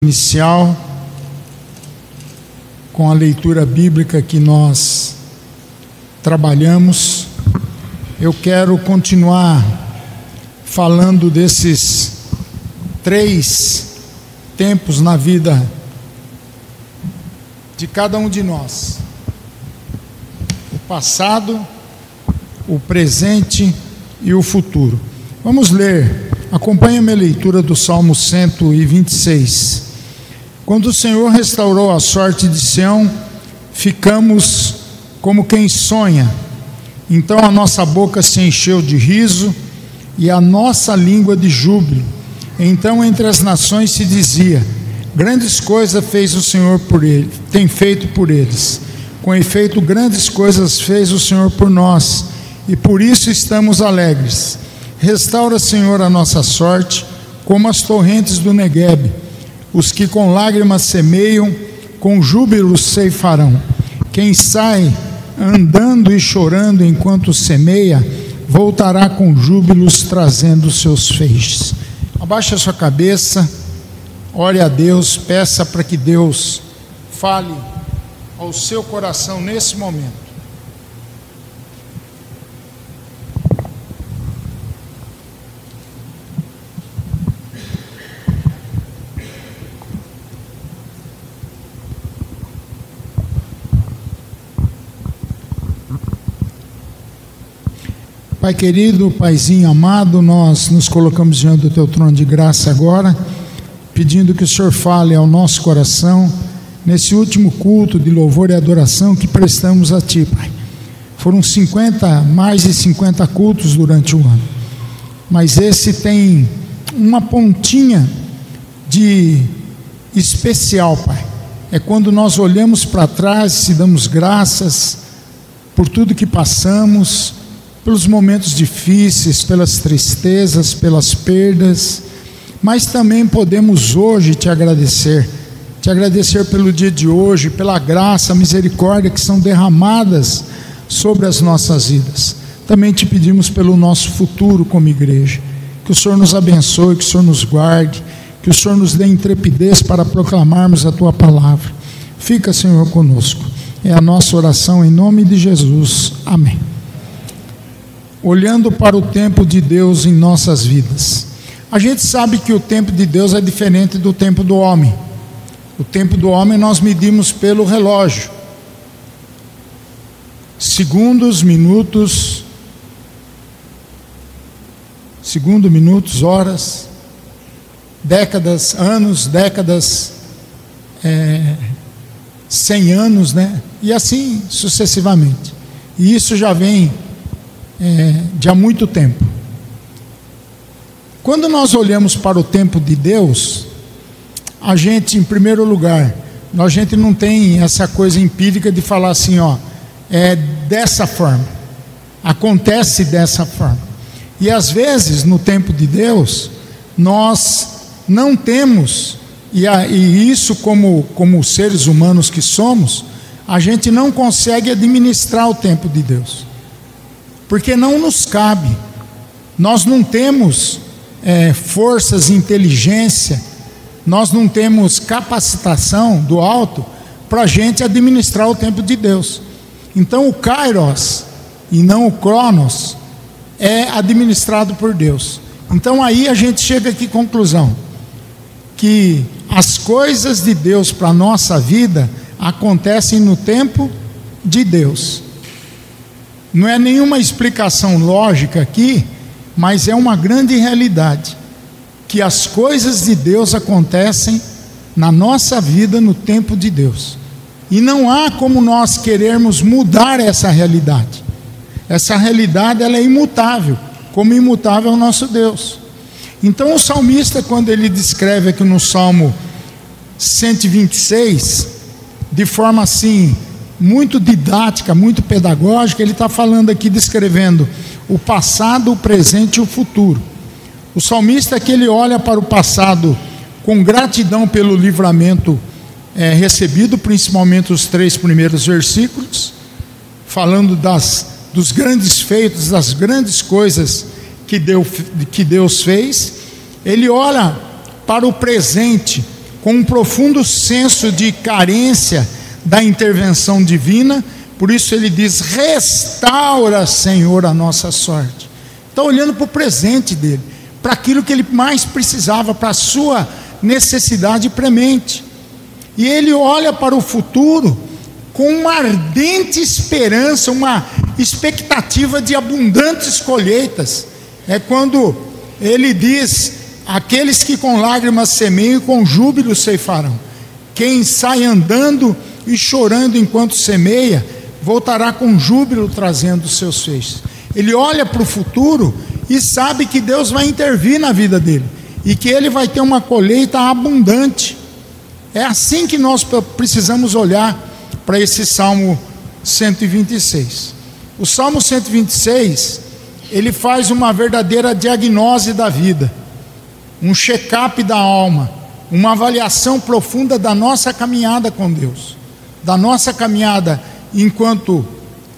Inicial com a leitura bíblica que nós trabalhamos. Eu quero continuar falando desses 3 tempos na vida de cada um de nós: o passado, o presente e o futuro. Vamos ler, acompanhe a minha leitura do Salmo 126. Quando o Senhor restaurou a sorte de Sião, ficamos como quem sonha. Então a nossa boca se encheu de riso e a nossa língua de júbilo. Então entre as nações se dizia: grandes coisas fez o Senhor por ele, tem feito por eles. Com efeito, grandes coisas fez o Senhor por nós, e por isso estamos alegres. Restaura, Senhor, a nossa sorte, como as torrentes do Neguebe. Os que com lágrimas semeiam, com júbilo ceifarão. Quem sai andando e chorando enquanto semeia, voltará com júbilos trazendo seus feixes. Abaixe a sua cabeça, ore a Deus, peça para que Deus fale ao seu coração nesse momento. Pai querido, Paizinho amado, nós nos colocamos diante do Teu trono de graça agora, pedindo que o Senhor fale ao nosso coração, nesse último culto de louvor e adoração que prestamos a Ti, Pai. Foram mais de 50 cultos durante o ano, mas esse tem uma pontinha de especial, Pai. É quando nós olhamos para trás e damos graças por tudo que passamos, pelos momentos difíceis, pelas tristezas, pelas perdas, mas também podemos hoje te agradecer pelo dia de hoje, pela graça, misericórdia que são derramadas sobre as nossas vidas. Também te pedimos pelo nosso futuro como igreja, que o Senhor nos abençoe, que o Senhor nos guarde, que o Senhor nos dê intrepidez para proclamarmos a Tua palavra. Fica, Senhor, conosco. É a nossa oração em nome de Jesus. Amém. Olhando para o tempo de Deus em nossas vidas, a gente sabe que o tempo de Deus é diferente do tempo do homem. O tempo do homem nós medimos pelo relógio, segundos, minutos, horas, décadas, anos, 100 anos, né? E assim sucessivamente. E isso já vem de há muito tempo. Quando nós olhamos para o tempo de Deus, a gente, em primeiro lugar, a gente não tem essa coisa empírica de falar assim, é dessa forma, acontece dessa forma. E às vezes, no tempo de Deus, nós não temos, e isso como seres humanos que somos, a gente não consegue administrar o tempo de Deus, porque não nos cabe. Nós não temos forças, inteligência, nós não temos capacitação do alto para a gente administrar o tempo de Deus. Então o Kairos e não o Cronos é administrado por Deus. Então aí a gente chega aqui à conclusão que as coisas de Deus para a nossa vida acontecem no tempo de Deus. Não é nenhuma explicação lógica aqui, mas é uma grande realidade, que as coisas de Deus acontecem na nossa vida no tempo de Deus, e não há como nós querermos mudar essa realidade. Essa realidade ela é imutável, como imutável é o nosso Deus. Então o salmista, quando ele descreve aqui no Salmo 126, de forma assim muito didática, muito pedagógica, ele está falando aqui, descrevendo o passado, o presente e o futuro. O salmista aqui, ele olha para o passado com gratidão pelo livramento recebido, principalmente os 3 primeiros versículos, falando dos grandes feitos, das grandes coisas que Deus fez. Ele olha para o presente com um profundo senso de carência da intervenção divina. Por isso ele diz: restaura, Senhor, a nossa sorte. Está olhando para o presente dele, para aquilo que ele mais precisava, para a sua necessidade premente. E ele olha para o futuro com uma ardente esperança, uma expectativa de abundantes colheitas. É quando ele diz: aqueles que com lágrimas semeiam e com júbilo ceifarão. Quem sai andando e chorando enquanto semeia, voltará com júbilo trazendo os seus feixes. Ele olha para o futuro e sabe que Deus vai intervir na vida dele, e que ele vai ter uma colheita abundante. É assim que nós precisamos olhar para esse Salmo 126. O Salmo 126, ele faz uma verdadeira diagnose da vida, um check-up da alma, uma avaliação profunda da nossa caminhada com Deus, da nossa caminhada enquanto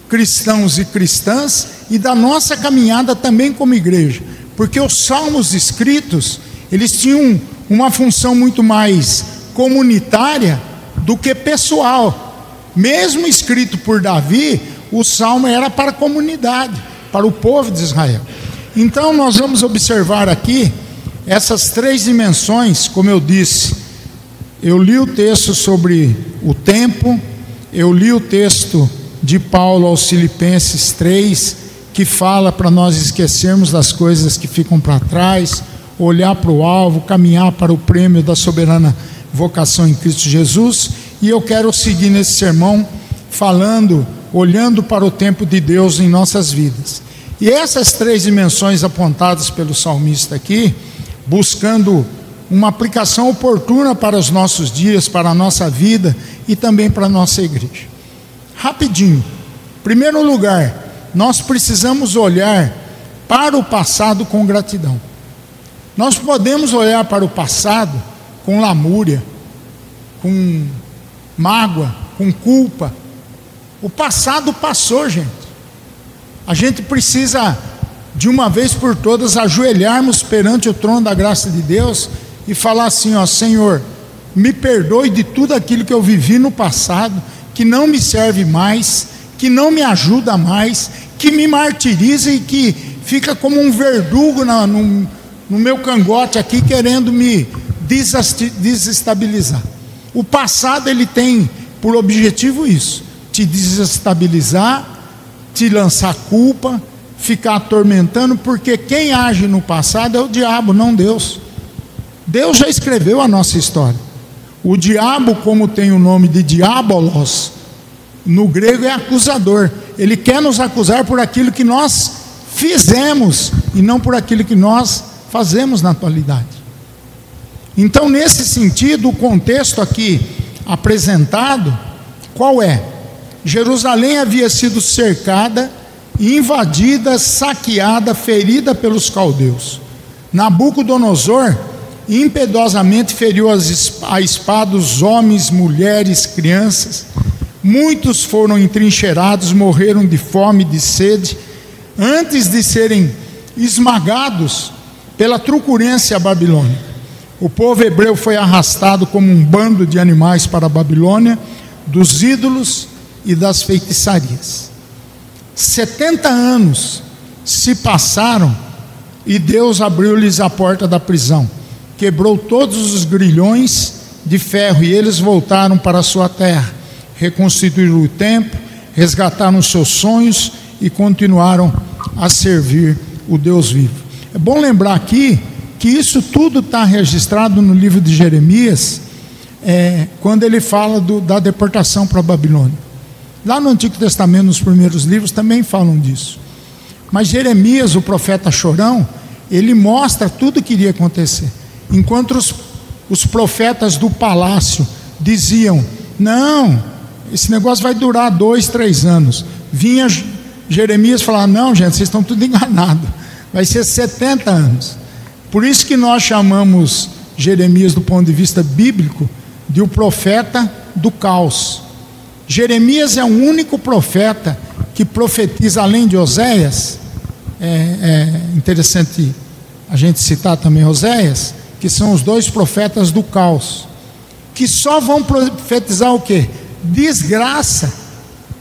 cristãos e cristãs, e da nossa caminhada também como igreja, porque os salmos escritos, eles tinham uma função muito mais comunitária do que pessoal. Mesmo escrito por Davi, o salmo era para a comunidade, para o povo de Israel. Então nós vamos observar aqui essas três dimensões. Como eu disse, eu li o texto sobre o tempo, eu li o texto de Paulo aos Filipenses 3, que fala para nós esquecermos das coisas que ficam para trás, olhar para o alvo, caminhar para o prêmio da soberana vocação em Cristo Jesus. E eu quero seguir nesse sermão falando, olhando para o tempo de Deus em nossas vidas. E essas três dimensões apontadas pelo salmista aqui, buscando uma aplicação oportuna para os nossos dias, para a nossa vida e também para a nossa igreja. Rapidinho. Em primeiro lugar, nós precisamos olhar para o passado com gratidão. Nós podemos olhar para o passado com lamúria, com mágoa, com culpa. O passado passou, gente. A gente precisa, de uma vez por todas, ajoelharmos perante o trono da graça de Deus e falar assim: ó, Senhor, me perdoe de tudo aquilo que eu vivi no passado, que não me serve mais, que não me ajuda mais, que me martiriza e que fica como um verdugo no meu cangote aqui, querendo me desestabilizar. O passado, ele tem por objetivo isso: te desestabilizar, te lançar culpa, ficar atormentando, porque quem age no passado é o diabo, não Deus. Deus já escreveu a nossa história. O diabo, como tem o nome de diabolos, no grego é acusador. Ele quer nos acusar por aquilo que nós fizemos e não por aquilo que nós fazemos na atualidade. Então, nesse sentido, o contexto aqui apresentado, qual é? Jerusalém havia sido cercada, invadida, saqueada, ferida pelos caldeus. Nabucodonosor impiedosamente feriu a espada os homens, mulheres, crianças. Muitos foram entrincheirados, morreram de fome e de sede, antes de serem esmagados pela truculência babilônica. O povo hebreu foi arrastado como um bando de animais para a Babilônia, dos ídolos e das feitiçarias. 70 anos se passaram e Deus abriu-lhes a porta da prisão, quebrou todos os grilhões de ferro e eles voltaram para a sua terra, reconstituíram o templo, resgataram os seus sonhos e continuaram a servir o Deus vivo. É bom lembrar aqui que isso tudo está registrado no livro de Jeremias, quando ele fala da deportação para a Babilônia. Lá no Antigo Testamento, nos primeiros livros, também falam disso. Mas Jeremias, o profeta chorão, ele mostra tudo o que iria acontecer. Enquanto os profetas do palácio diziam: não, esse negócio vai durar 2, 3 anos. Vinha Jeremias falar: não, gente, vocês estão tudo enganados, vai ser 70 anos. Por isso que nós chamamos Jeremias, do ponto de vista bíblico, de o profeta do caos. Jeremias é o único profeta que profetiza, além de Oséias. É interessante a gente citar também Oséias, que são os 2 profetas do caos. que só vão profetizar o quê? Desgraça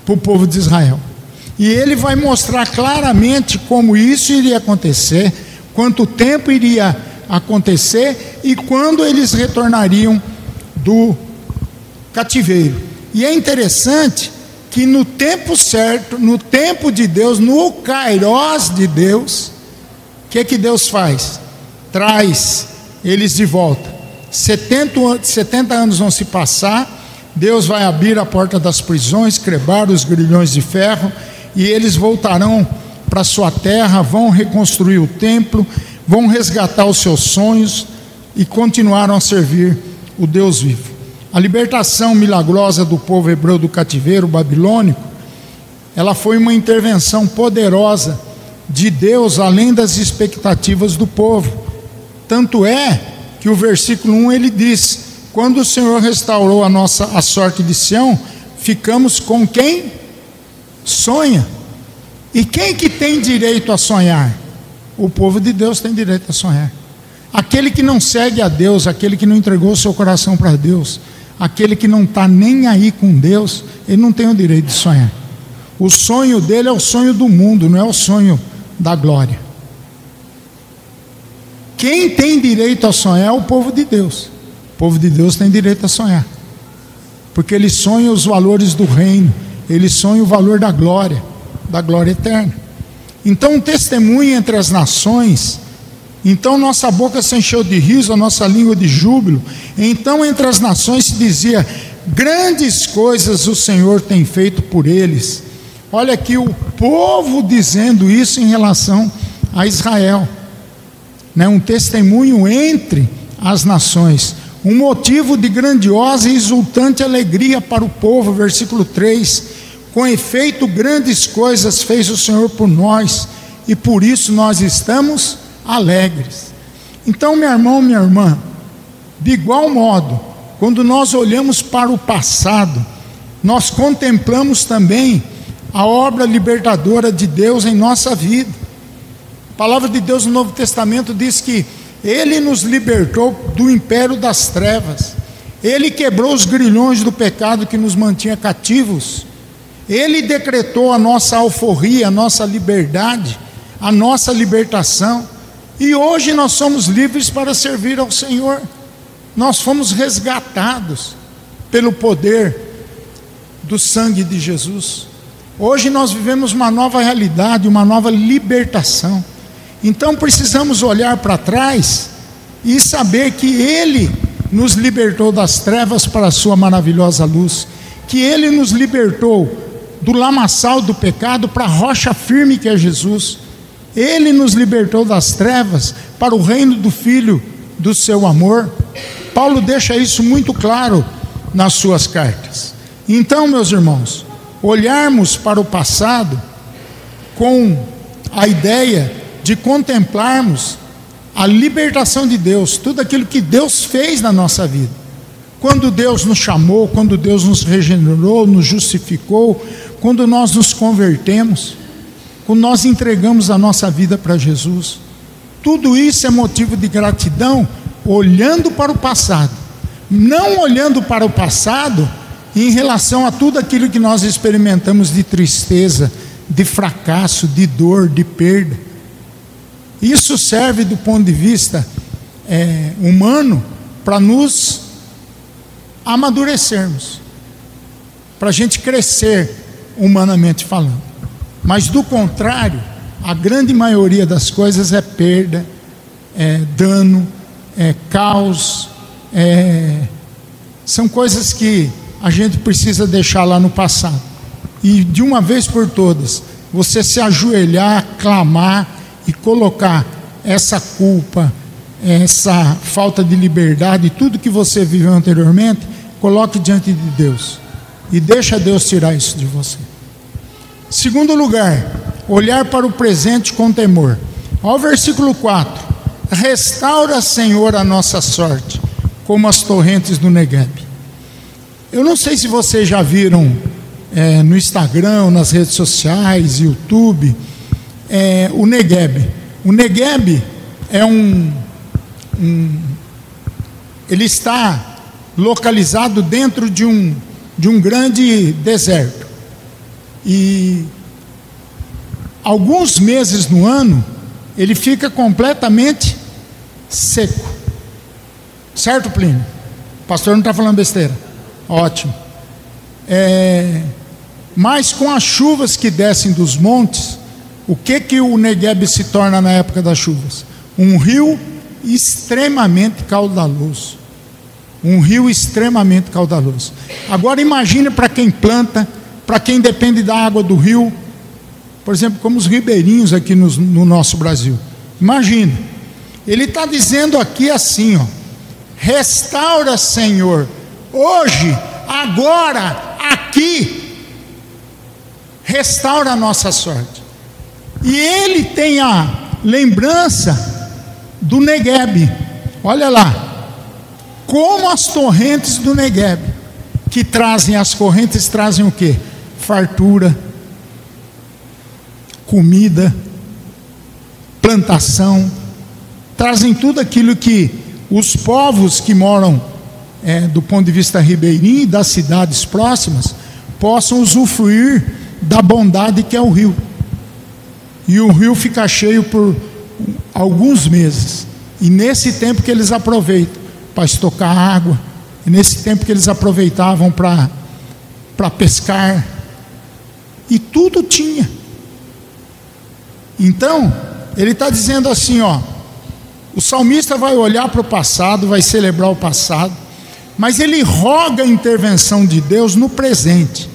para o povo de Israel. E ele vai mostrar claramente como isso iria acontecer, quanto tempo iria acontecer e quando eles retornariam do cativeiro. E é interessante que no tempo certo, no tempo de Deus, no Kairos de Deus, o que Deus faz? Traz eles de volta. 70 anos vão se passar, Deus vai abrir a porta das prisões, quebrar os grilhões de ferro, e eles voltarão para sua terra, vão reconstruir o templo, vão resgatar os seus sonhos e continuaram a servir o Deus vivo. A libertação milagrosa do povo hebreu do cativeiro babilônico, ela foi uma intervenção poderosa de Deus, além das expectativas do povo. Tanto é que o versículo 1 ele diz: quando o Senhor restaurou a sorte de Sião, ficamos com quem sonha. E quem que tem direito a sonhar? O povo de Deus tem direito a sonhar. Aquele que não segue a Deus, aquele que não entregou o seu coração para Deus, aquele que não está nem aí com Deus, ele não tem o direito de sonhar. O sonho dele é o sonho do mundo, não é o sonho da glória. Quem tem direito a sonhar é o povo de Deus. O povo de Deus tem direito a sonhar, porque ele sonha os valores do reino, ele sonha o valor da glória eterna. Então, um testemunho entre as nações. Então nossa boca se encheu de riso, a nossa língua de júbilo. Então entre as nações se dizia: grandes coisas o Senhor tem feito por eles. Olha aqui o povo dizendo isso em relação a Israel, né? Um testemunho entre as nações, um motivo de grandiosa e exultante alegria para o povo. Versículo 3: com efeito grandes coisas fez o Senhor por nós, e por isso nós estamos alegres. Então, meu irmão, minha irmã, de igual modo, quando nós olhamos para o passado, nós contemplamos também a obra libertadora de Deus em nossa vida. A palavra de Deus no Novo Testamento diz que Ele nos libertou do império das trevas, Ele quebrou os grilhões do pecado que nos mantinha cativos, Ele decretou a nossa alforria, a nossa liberdade, a nossa libertação. E hoje nós somos livres para servir ao Senhor. Nós fomos resgatados pelo poder do sangue de Jesus. Hoje nós vivemos uma nova realidade, uma nova libertação. Então precisamos olhar para trás e saber que Ele nos libertou das trevas para a sua maravilhosa luz, que Ele nos libertou do lamaçal do pecado para a rocha firme que é Jesus. Ele nos libertou das trevas para o reino do Filho do seu amor. Paulo deixa isso muito claro nas suas cartas. Então, meus irmãos, olharmos para o passado com a ideia de contemplarmos a libertação de Deus, tudo aquilo que Deus fez na nossa vida. Quando Deus nos chamou, quando Deus nos regenerou, nos justificou, quando nós nos convertemos, quando nós entregamos a nossa vida para Jesus, tudo isso é motivo de gratidão, olhando para o passado, não olhando para o passado em relação a tudo aquilo que nós experimentamos de tristeza, de fracasso, de dor, de perda. Isso serve do ponto de vista humano para nos amadurecermos, para a gente crescer humanamente falando. Mas do contrário, a grande maioria das coisas é perda, é dano, é caos, são coisas que a gente precisa deixar lá no passado. E de uma vez por todas, você se ajoelhar, clamar e colocar essa culpa, essa falta de liberdade, tudo que você viveu anteriormente, coloque diante de Deus e deixa Deus tirar isso de você. Segundo lugar, olhar para o presente com temor. Ao versículo 4: restaura, Senhor, a nossa sorte, como as torrentes do Negueb. Eu não sei se vocês já viram no Instagram, nas redes sociais, YouTube, o Negueb. O Negueb é ele está localizado dentro de um grande deserto. E alguns meses no ano ele fica completamente seco. Certo, Plínio? O pastor não está falando besteira. Ótimo. Mas com as chuvas que descem dos montes, o que o Negueb se torna na época das chuvas? Um rio extremamente caudaloso. Um rio extremamente caudaloso. Agora imagine para quem planta, para quem depende da água do rio, por exemplo, como os ribeirinhos aqui no nosso Brasil. Imagine, ele está dizendo aqui assim, ó: restaura, Senhor, hoje, agora, aqui, restaura a nossa sorte. E ele tem a lembrança do Negueb. Olha lá, como as torrentes do Negueb, que trazem, as correntes trazem o quê? Fartura, comida, plantação, trazem tudo aquilo que os povos que moram do ponto de vista ribeirinho e das cidades próximas possam usufruir da bondade que é o rio. E o rio fica cheio por alguns meses, e nesse tempo que eles aproveitam para estocar água, e nesse tempo que eles aproveitavam para pescar, e tudo tinha. Então ele está dizendo assim, ó: o salmista vai olhar para o passado, vai celebrar o passado, mas ele roga a intervenção de Deus no presente.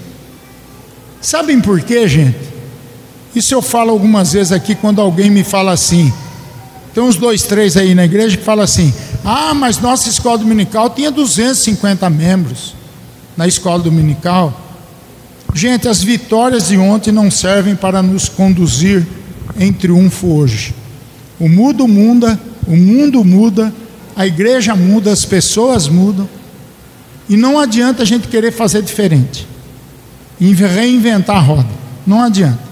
Sabem por quê, gente? Isso eu falo algumas vezes aqui, quando alguém me fala assim, tem uns 2, 3 aí na igreja que fala assim: ah, mas nossa escola dominical tinha 250 membros na escola dominical. Gente, as vitórias de ontem não servem para nos conduzir em triunfo hoje. O mundo muda, a igreja muda, as pessoas mudam, e não adianta a gente querer fazer diferente e reinventar a roda. Não adianta.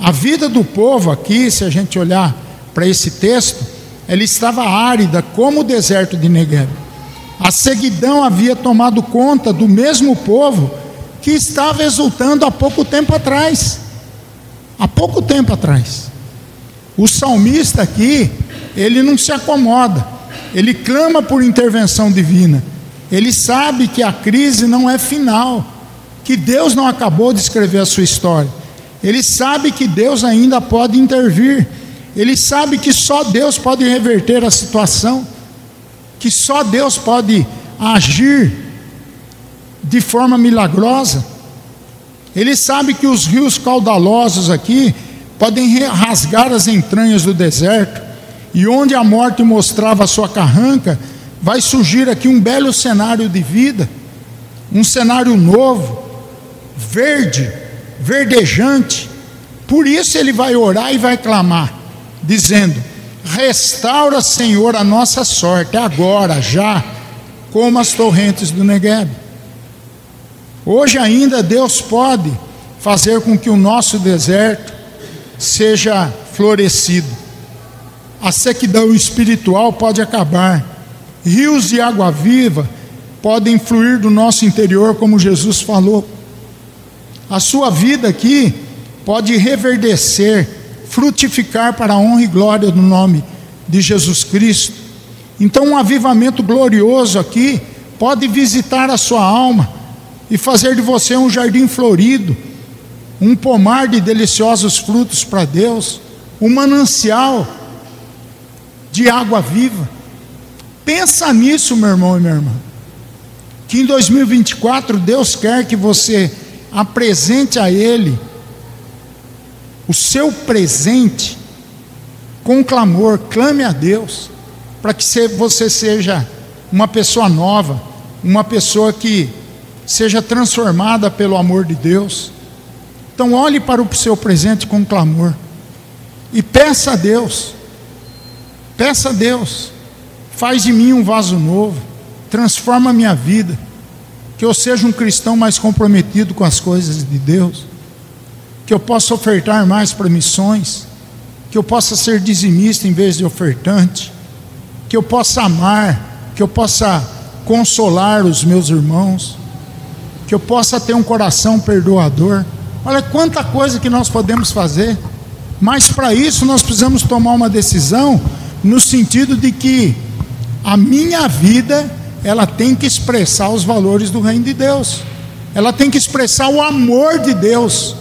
A vida do povo aqui, se a gente olhar para esse texto, ela estava árida como o deserto de Negueb. A seguidão havia tomado conta do mesmo povo que estava exultando há pouco tempo atrás. Há pouco tempo atrás. O salmista aqui, ele não se acomoda, ele clama por intervenção divina. Ele sabe que a crise não é final, que Deus não acabou de escrever a sua história. Ele sabe que Deus ainda pode intervir. Ele sabe que só Deus pode reverter a situação, que só Deus pode agir de forma milagrosa. Ele sabe que os rios caudalosos aqui podem rasgar as entranhas do deserto, e onde a morte mostrava a sua carranca, vai surgir aqui um belo cenário de vida, um cenário novo, verde, verdejante. Por isso ele vai orar e vai clamar, dizendo: restaura, Senhor, a nossa sorte, agora, já, como as torrentes do Negueb. Hoje ainda Deus pode fazer com que o nosso deserto seja florescido. A sequidão espiritual pode acabar. Rios de água viva podem fluir do nosso interior, como Jesus falou. A sua vida aqui pode reverdecer, frutificar para a honra e glória do nome de Jesus Cristo. Então um avivamento glorioso aqui pode visitar a sua alma e fazer de você um jardim florido, um pomar de deliciosos frutos para Deus, um manancial de água viva. Pensa nisso, meu irmão e minha irmã, que em 2024 Deus quer que você apresente a Ele o seu presente com clamor. Clame a Deus para que você seja uma pessoa nova, uma pessoa que seja transformada pelo amor de Deus. Então olhe para o seu presente com clamor e peça a Deus, faz de mim um vaso novo, transforma a minha vida, que eu seja um cristão mais comprometido com as coisas de Deus, que eu possa ofertar mais para missões, que eu possa ser dizimista em vez de ofertante, que eu possa amar, que eu possa consolar os meus irmãos, que eu possa ter um coração perdoador. Olha quanta coisa que nós podemos fazer, mas para isso nós precisamos tomar uma decisão no sentido de que a minha vida, ela tem que expressar os valores do reino de Deus, ela tem que expressar o amor de Deus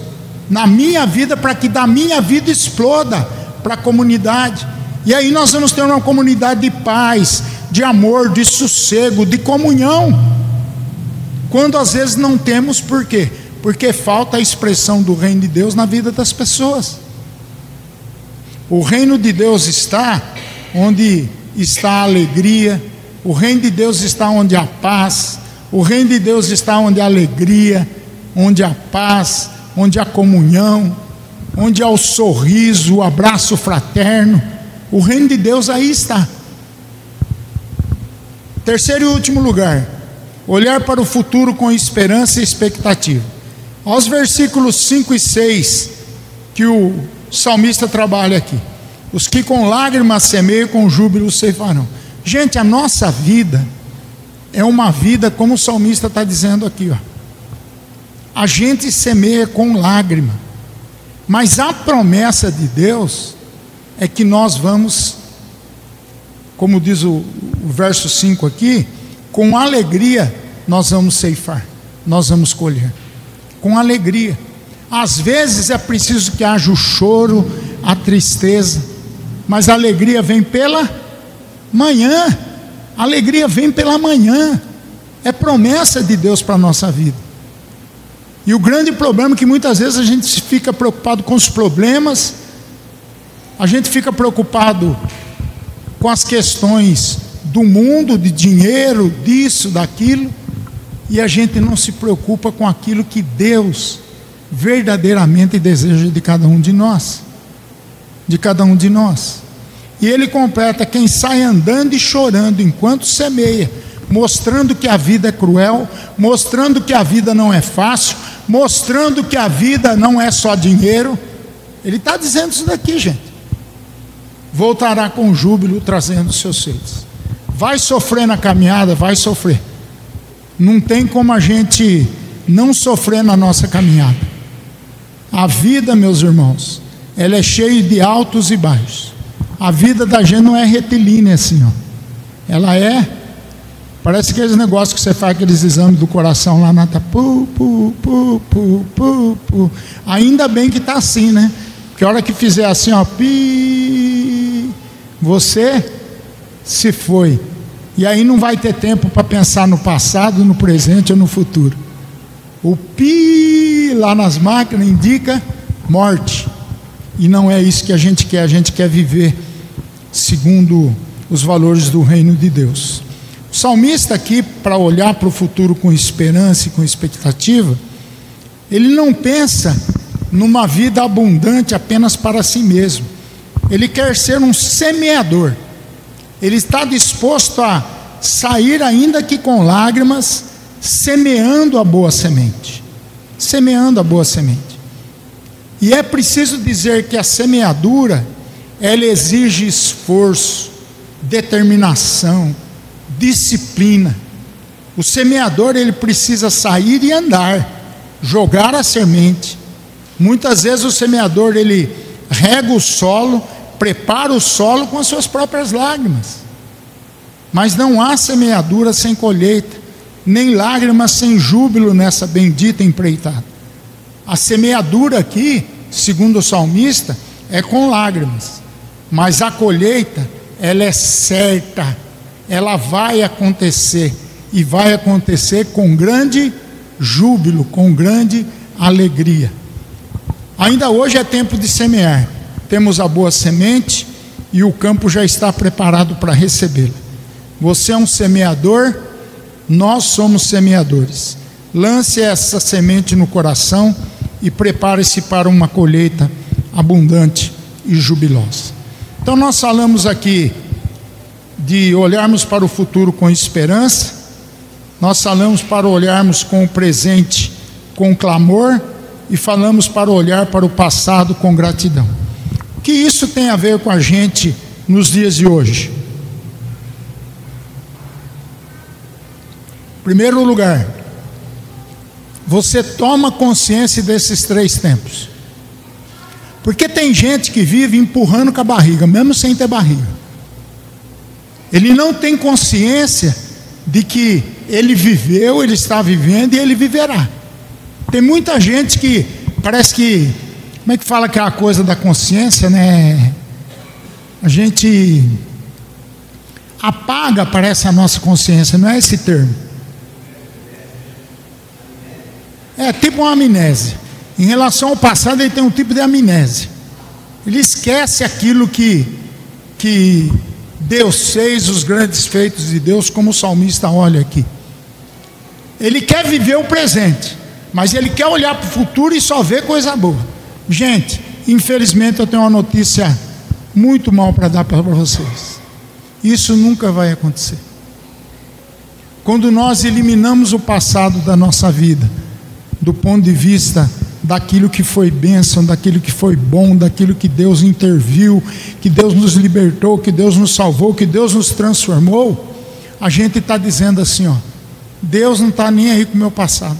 na minha vida, para que da minha vida exploda para a comunidade. E aí nós vamos ter uma comunidade de paz, de amor, de sossego, de comunhão. Quando às vezes não temos, por quê? Porque falta a expressão do reino de Deus na vida das pessoas. O reino de Deus está onde está a alegria, o reino de Deus está onde há paz, o reino de Deus está onde há alegria, onde há paz, onde há comunhão, onde há o sorriso, o abraço fraterno. O reino de Deus aí está. Terceiro e último lugar, olhar para o futuro com esperança e expectativa. Aos versículos 5 e 6 que o salmista trabalha aqui: os que com lágrimas semeiam, com júbilo ceifarão. Gente, a nossa vida é uma vida, como o salmista está dizendo aqui, ó. A gente semeia com lágrima, mas a promessa de Deus é que nós vamos, como diz o verso 5 aqui, com alegria nós vamos ceifar, nós vamos colher, com alegria. Às vezes é preciso que haja o choro, a tristeza, mas a alegria vem pela manhã, a alegria vem pela manhã, é promessa de Deus para a nossa vida. E o grande problema é que muitas vezes a gente fica preocupado com os problemas, a gente fica preocupado com as questões do mundo, de dinheiro, disso, daquilo, e a gente não se preocupa com aquilo que Deus verdadeiramente deseja de cada um de nós, de cada um de nós. E ele completa: quem sai andando e chorando enquanto semeia, mostrando que a vida é cruel, mostrando que a vida não é fácil, mostrando que a vida não é só dinheiro. Ele está dizendo isso daqui, gente. Voltará com júbilo trazendo os seus feitos. Vai sofrer na caminhada, vai sofrer. Não tem como a gente não sofrer na nossa caminhada. A vida, meus irmãos, ela é cheia de altos e baixos. A vida da gente não é retilínea assim, ó. Ela é, parece aqueles negócios que você faz, aqueles exames do coração lá na Ainda bem que está assim, né? Porque a hora que fizer assim, ó, você se foi. E aí não vai ter tempo para pensar no passado, no presente ou no futuro. O pi lá nas máquinas indica morte. E não é isso que a gente quer viver segundo os valores do reino de Deus. O salmista aqui, para olhar para o futuro com esperança e com expectativa, ele não pensa numa vida abundante apenas para si mesmo. Ele quer ser um semeador. Ele está disposto a sair, ainda que com lágrimas, semeando a boa semente. Semeando a boa semente. E é preciso dizer que a semeadura, ela exige esforço, determinação, disciplina. O semeador, ele precisa sair e andar, jogar a semente. Muitas vezes o semeador, ele rega o solo, prepara o solo com as suas próprias lágrimas. Mas não há semeadura sem colheita, nem lágrimas sem júbilo nessa bendita empreitada. A semeadura aqui, segundo o salmista, é com lágrimas, mas a colheita, ela é certa, ela vai acontecer, e vai acontecer com grande júbilo, com grande alegria. Ainda hoje é tempo de semear. Temos a boa semente e o campo já está preparado para recebê-la. Você é um semeador, nós somos semeadores. Lance essa semente no coração e prepare-se para uma colheita abundante e jubilosa. Então nós falamos aqui de olharmos para o futuro com esperança, nós falamos para olharmos com o presente com clamor, e falamos para olhar para o passado com gratidão. O que isso tem a ver com a gente nos dias de hoje? Primeiro lugar, você toma consciência desses 3 tempos. Porque tem gente que vive empurrando com a barriga, mesmo sem ter barriga. Ele não tem consciência de que ele viveu, ele está vivendo e ele viverá. Tem muita gente que parece que, como é que fala aquela coisa da consciência, né? A gente apaga, parece, a nossa consciência, não é esse termo. É tipo uma amnésia. Em relação ao passado, ele tem um tipo de amnésia. Ele esquece aquilo que Deus fez, os grandes feitos de Deus, como o salmista olha aqui. Ele quer viver o presente, mas ele quer olhar para o futuro e só ver coisa boa. Gente, infelizmente eu tenho uma notícia muito mal para dar para vocês. Isso nunca vai acontecer. Quando nós eliminamos o passado da nossa vida, do ponto de vista daquilo que foi bênção, daquilo que foi bom, daquilo que Deus interviu, que Deus nos libertou, que Deus nos salvou, que Deus nos transformou, a gente está dizendo assim, ó, Deus não está nem aí com o meu passado.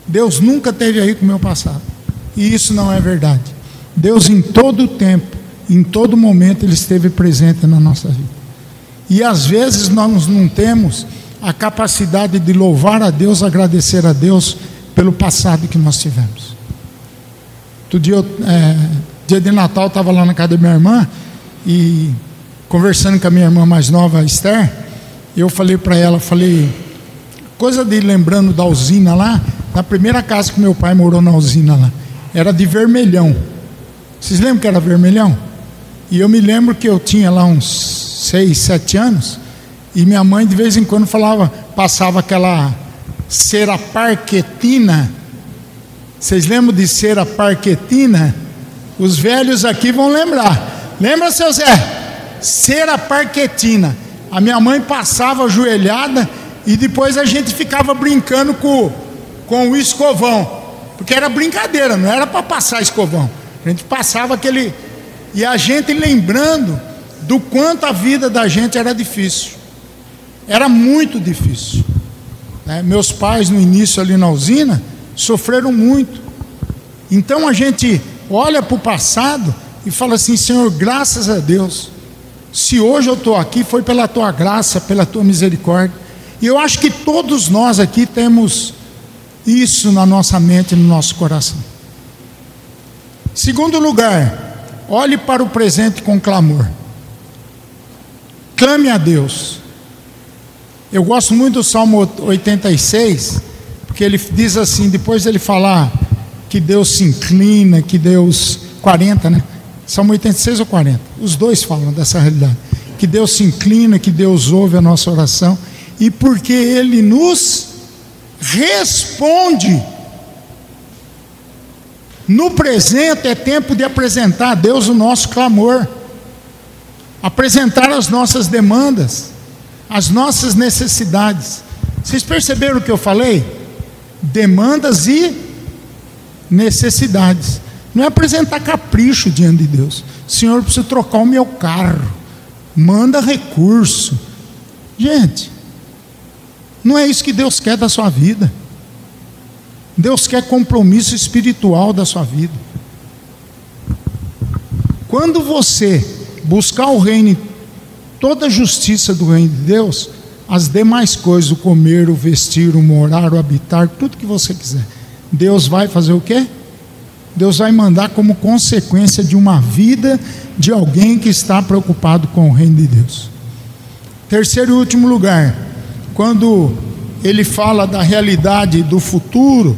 Deus nunca esteve aí com o meu passado. E isso não é verdade. Deus em todo o tempo, em todo momento, Ele esteve presente na nossa vida. E às vezes nós não temos a capacidade de louvar a Deus, agradecer a Deus pelo passado que nós tivemos. Outro dia, dia de Natal, eu estava lá na casa da minha irmã e conversando com a minha irmã mais nova, a Esther, eu falei para ela, coisa de lembrando da usina lá, na primeira casa que meu pai morou na usina lá, era de vermelhão. Vocês lembram que era vermelhão? E eu me lembro que eu tinha lá uns 6, 7 anos, e minha mãe de vez em quando passava aquela cera parquetina. Vocês lembram de cera parquetina? Os velhos aqui vão lembrar. Lembra, seu Zé? Cera parquetina. A minha mãe passava ajoelhada e depois a gente ficava brincando com o escovão, porque era brincadeira, não era para passar escovão. A gente passava aquele... E a gente lembrando do quanto a vida da gente era difícil. Era muito difícil. Meus pais no início ali na usina sofreram muito. Então a gente olha para o passado e fala assim, Senhor, graças a Deus, se hoje eu estou aqui foi pela Tua graça, pela Tua misericórdia. E eu acho que todos nós aqui temos isso na nossa mente, no nosso coração. Segundo lugar, olhe para o presente com clamor. Clame a Deus. Eu gosto muito do Salmo 86, porque ele diz assim, depois ele falar que Deus se inclina, que Deus... 40, né? Salmo 86 ou 40? Os dois falam dessa realidade. Que Deus se inclina, que Deus ouve a nossa oração, e porque Ele nos responde. No presente é tempo de apresentar a Deus o nosso clamor, apresentar as nossas demandas, as nossas necessidades. Vocês perceberam o que eu falei? Demandas e necessidades. Não é apresentar capricho diante de Deus. Senhor, eu preciso trocar o meu carro, manda recurso. Gente, não é isso que Deus quer da sua vida. Deus quer compromisso espiritual da sua vida. Quando você buscar o reino, toda a justiça do reino de Deus, as demais coisas, o comer, o vestir, o morar, o habitar, tudo que você quiser, Deus vai fazer o quê? Deus vai mandar como consequência de uma vida de alguém que está preocupado com o reino de Deus. Terceiro e último lugar, quando ele fala da realidade do futuro,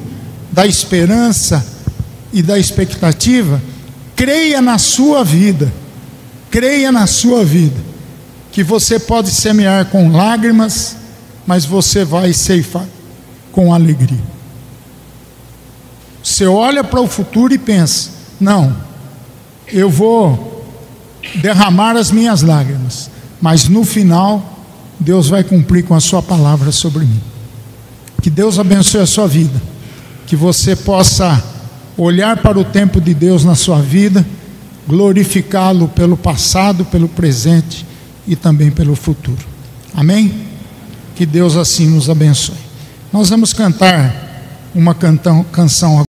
da esperança e da expectativa, creia na sua vida, que você pode semear com lágrimas, mas você vai ceifar com alegria. Você olha para o futuro e pensa, não, eu vou derramar as minhas lágrimas, mas no final Deus vai cumprir com a sua palavra sobre mim. Que Deus abençoe a sua vida, que você possa olhar para o tempo de Deus na sua vida, glorificá-lo pelo passado, pelo presente e também pelo futuro. Amém? Que Deus assim nos abençoe. Nós vamos cantar uma canção